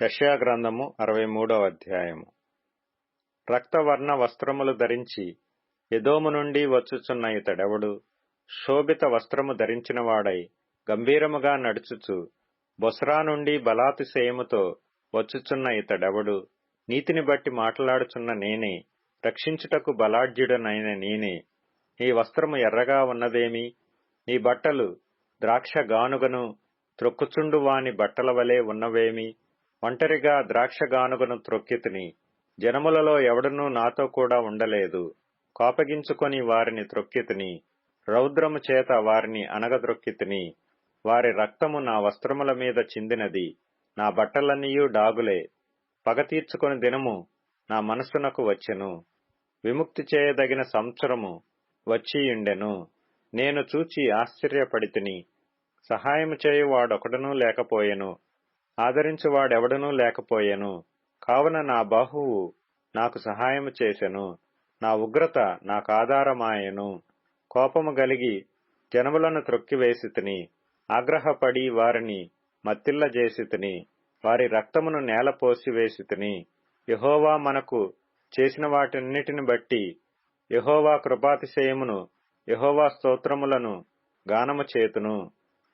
యెషయా గ్రంథము 63వ అధ్యాయము. రక్తవర్ణ వస్త్రములు ధరించి ఎదోము నుండి వచ్చుచున్న ఇతడెవడు? శోభిత వస్త్రము ధరించినవాడై గంభీరముగా నడుచుచు బొస్రా నుండి బలాతిశయముతో వచ్చుచున్న ఇతడెవడు? నీతిని బట్టి మాట్లాడుచున్న నేనే, రక్షించుటకు బలాఢ్యుడనైన నేనే. నీ వస్త్రము ఎర్రగా ఉన్నదేమి? నీ బట్టలు ద్రాక్ష గానుగను త్రొక్కుచుండు వాని బట్టల వలె ఉన్నవేమి? ఒంటరిగా ద్రాక్షగానుగను త్రొక్కితిని, జనములలో ఎవడనూ నాతో కూడా ఉండలేదు. కోపగించుకొని వారిని త్రొక్కితిని, రౌద్రము చేత వారిని అణగద్రొక్కితిని. వారి రక్తము నా వస్త్రముల మీద చిందినది, నా బట్టలన్నీయూ డాగులే. పగ తీర్చుకొని దినము నా మనస్సునకు వచ్చెను, విముక్తి చేయదగిన సంవత్సరము వచ్చియుండెను. నేను చూచి ఆశ్చర్యపడితిని, సహాయము చేయువాడొకడునూ లేకపోయెను, ఆదరించువాడెవడనూ లేకపోయెను. కావున నా బాహువు నాకు సహాయము చేసెను, నా ఉగ్రత నాకాధారమాయెను. కోపము గలిగి జనములను త్రొక్కివేసితిని, ఆగ్రహపడి వారిని మత్తిల్లజేసితిని, వారి రక్తమును నేలపోసివేసితిని. యెహోవా మనకు చేసిన వాటన్నిటిని బట్టి యెహోవా కృపాతిశయమును, యెహోవా స్తోత్రములను గానము చేతును.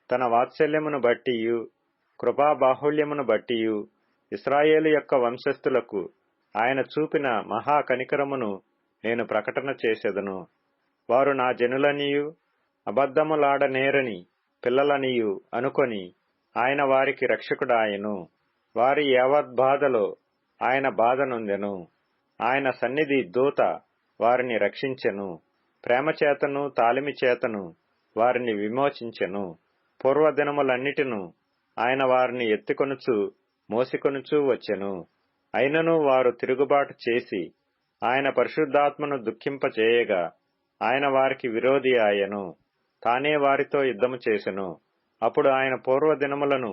తన వాత్సల్యమును బట్టియు కృపాబాహుళ్యమును బట్టియు ఇశ్రాయేలు యొక్క వంశస్థులకు ఆయన చూపిన మహా కనికరమును నేను ప్రకటన చేసెదను. వారు నా జనులనియు అబద్ధములాడనేరని పిల్లలనియు అనుకొని ఆయన వారికి రక్షకుడాయెను. వారి యావద్బాధలో ఆయన బాధ నొందెను. ఆయన సన్నిధి దూత వారిని రక్షించెను. ప్రేమచేతను తాలిమి చేతను వారిని విమోచించెను. పూర్వదినములన్నిటిను ఆయన వారిని ఎత్తికొనుచు మోసికొనుచూ వచ్చెను. అయినను వారు తిరుగుబాటు చేసి ఆయన పరిశుద్ధాత్మను దుఃఖింపచేయగా ఆయన వారికి విరోధి ఆయెను. తానే వారితో యుద్ధము చేసెను. అప్పుడు ఆయన పూర్వదినములను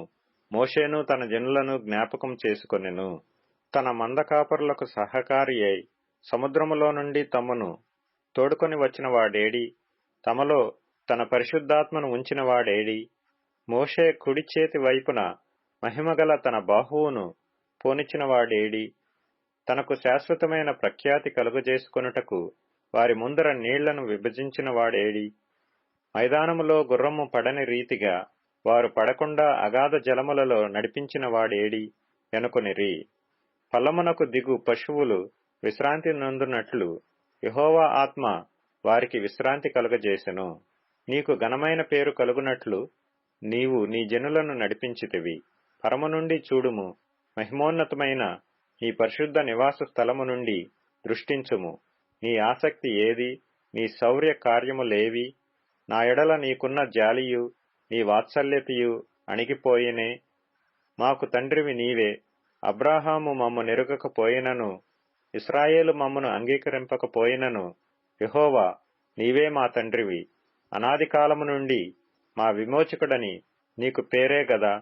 మోషేను తన జనులను జ్ఞాపకం చేసుకొనెను. తన మందకాపరులకు సహకారి అయి సముద్రములో నుండి తమను తోడుకొని వచ్చిన వాడేడి? తమలో తన పరిశుద్ధాత్మను ఉంచిన వాడేడి? మోషే కుడి చేతి వైపున మహిమగల తన బాహువును పోనిచ్చిన వాడేడి? తనకు శాశ్వతమైన ప్రఖ్యాతి కలుగజేసుకొనుటకు వారి ముందర నీళ్లను విభజించిన వాడేడి? మైదానములో గుర్రము పడని రీతిగా వారు పడకుండా అగాధ జలములలో నడిపించిన వాడేడి ఎనుకొనిరి. పల్లమునకు దిగు పశువులు విశ్రాంతి నొందునట్లు యెహోవా ఆత్మ వారికి విశ్రాంతి కలుగజేసెను. నీకు ఘనమైన పేరు కలుగునట్లు నీవు నీ జనులను నడిపించితివి. పరము నుండి చూడుము, మహిమోన్నతమైన నీ పరిశుద్ధ నివాస స్థలము నుండి దృష్టించుము. నీ ఆసక్తి ఏది? నీ శౌర్య కార్యములేవి? నా ఎడల నీకున్న జాలియు నీ వాత్సల్యతయు అణిగిపోయినే. మాకు తండ్రివి నీవే. అబ్రాహాము మమ్ము నెరుగకపోయినను, ఇశ్రాయేలు మమ్మను అంగీకరింపకపోయినను, యెహోవా నీవే మా తండ్రివి. అనాది కాలము నుండి మా విమోచకుడని నీకు పేరే గదా.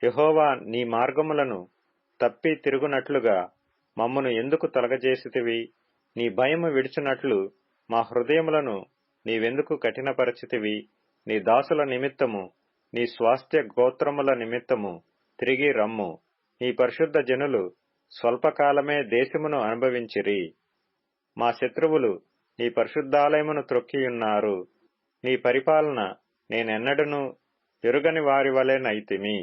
యెహోవా నీ మార్గములను తప్పి తిరుగునట్లుగా మమ్మను ఎందుకు తొలగజేసితివి? నీ భయము విడిచినట్లు మా హృదయములను నీవెందుకు కఠినపరచితివి? నీ దాసుల నిమిత్తము, నీ స్వాస్థ్య గోత్రముల నిమిత్తము తిరిగి రమ్ము. నీ పరిశుద్ధ జనులు స్వల్పకాలమే దేశమును అనుభవించిరి. మా శత్రువులు నీ పరిశుద్ధాలయమును త్రొక్కియున్నారు. నీ పరిపాలన నేనెన్నడను ఎరుగని వారి వలె నైతిమి.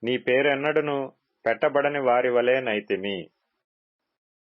నీ పేరెన్నడను పెట్టబడని వారి వలె నైతిమి.